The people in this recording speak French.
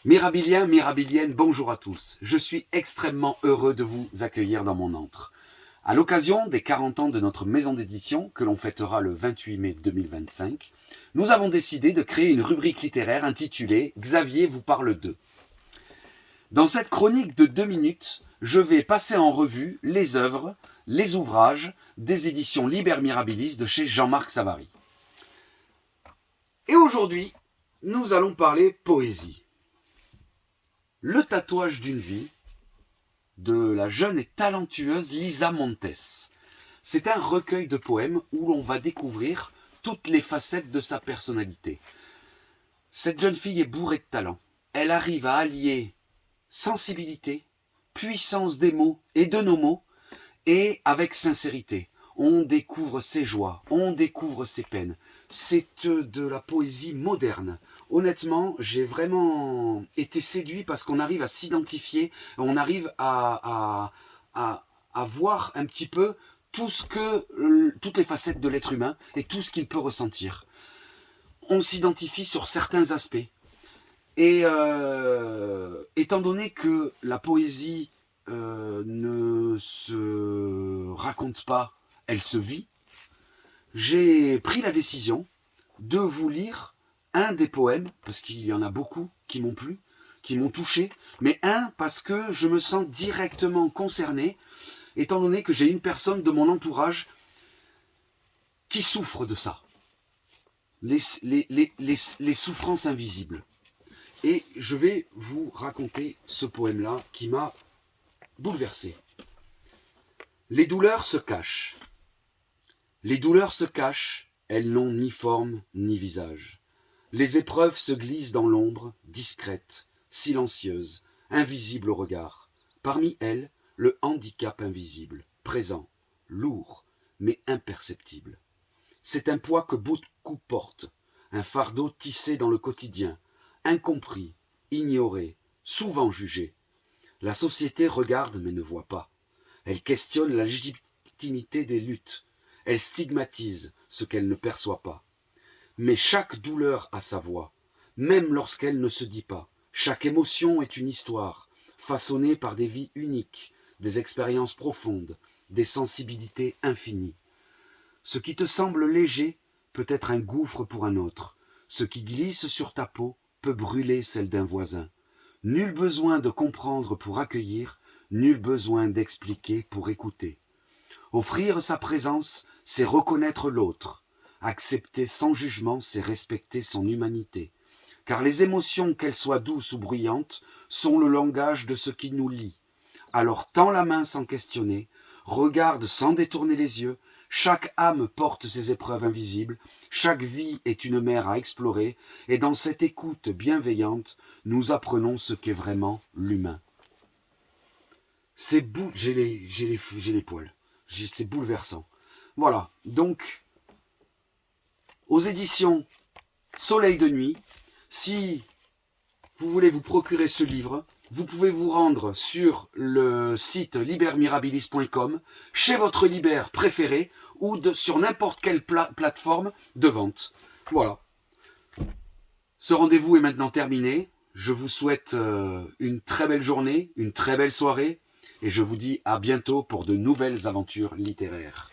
Mirabiliens, mirabiliennes, bonjour à tous. Je suis extrêmement heureux de vous accueillir dans mon antre. À l'occasion des 40 ans de notre maison d'édition, que l'on fêtera le 28 mai 2025, nous avons décidé de créer une rubrique littéraire intitulée « Xavier vous parle d'eux ». Dans cette chronique de 2 minutes, je vais passer en revue les œuvres, les ouvrages des éditions Liber Mirabilis de chez Jean-Marc Savary. Et aujourd'hui, nous allons parler poésie. Le tatouage d'une vie de la jeune et talentueuse Lisa Montes. C'est un recueil de poèmes où l'on va découvrir toutes les facettes de sa personnalité. Cette jeune fille est bourrée de talent. Elle arrive à allier sensibilité, puissance des mots et de nos mots, et avec sincérité. On découvre ses joies, on découvre ses peines. C'est de la poésie moderne. Honnêtement, j'ai vraiment été séduit parce qu'on arrive à s'identifier, on arrive à voir un petit peu toutes les facettes de l'être humain et tout ce qu'il peut ressentir. On s'identifie sur certains aspects. Et étant donné que la poésie ne se raconte pas, elle se vit, j'ai pris la décision de vous lire un des poèmes, parce qu'il y en a beaucoup qui m'ont plu, qui m'ont touché, mais un parce que je me sens directement concerné, étant donné que j'ai une personne de mon entourage qui souffre de ça. Les souffrances invisibles. Et je vais vous raconter ce poème-là qui m'a bouleversé. Les douleurs se cachent. Les douleurs se cachent, elles n'ont ni forme ni visage. Les épreuves se glissent dans l'ombre, discrètes, silencieuses, invisibles au regard. Parmi elles, le handicap invisible, présent, lourd, mais imperceptible. C'est un poids que beaucoup portent, un fardeau tissé dans le quotidien, incompris, ignoré, souvent jugé. La société regarde mais ne voit pas. Elle questionne la légitimité des luttes. Elle stigmatise ce qu'elle ne perçoit pas. Mais chaque douleur a sa voix, même lorsqu'elle ne se dit pas. Chaque émotion est une histoire, façonnée par des vies uniques, des expériences profondes, des sensibilités infinies. Ce qui te semble léger peut être un gouffre pour un autre. Ce qui glisse sur ta peau peut brûler celle d'un voisin. Nul besoin de comprendre pour accueillir, nul besoin d'expliquer pour écouter. Offrir sa présence, c'est reconnaître l'autre. Accepter sans jugement, c'est respecter son humanité. Car les émotions, qu'elles soient douces ou bruyantes, sont le langage de ce qui nous lie. Alors tends la main sans questionner, regarde sans détourner les yeux. Chaque âme porte ses épreuves invisibles, chaque vie est une mer à explorer, et dans cette écoute bienveillante, nous apprenons ce qu'est vraiment l'humain. J'ai les poils, c'est bouleversant. Voilà, donc, aux éditions Soleil de Nuit, si vous voulez vous procurer ce livre, vous pouvez vous rendre sur le site libermirabilis.com, chez votre libraire préféré, ou sur n'importe quelle plateforme de vente. Voilà. Ce rendez-vous est maintenant terminé. Je vous souhaite une très belle journée, une très belle soirée, et je vous dis à bientôt pour de nouvelles aventures littéraires.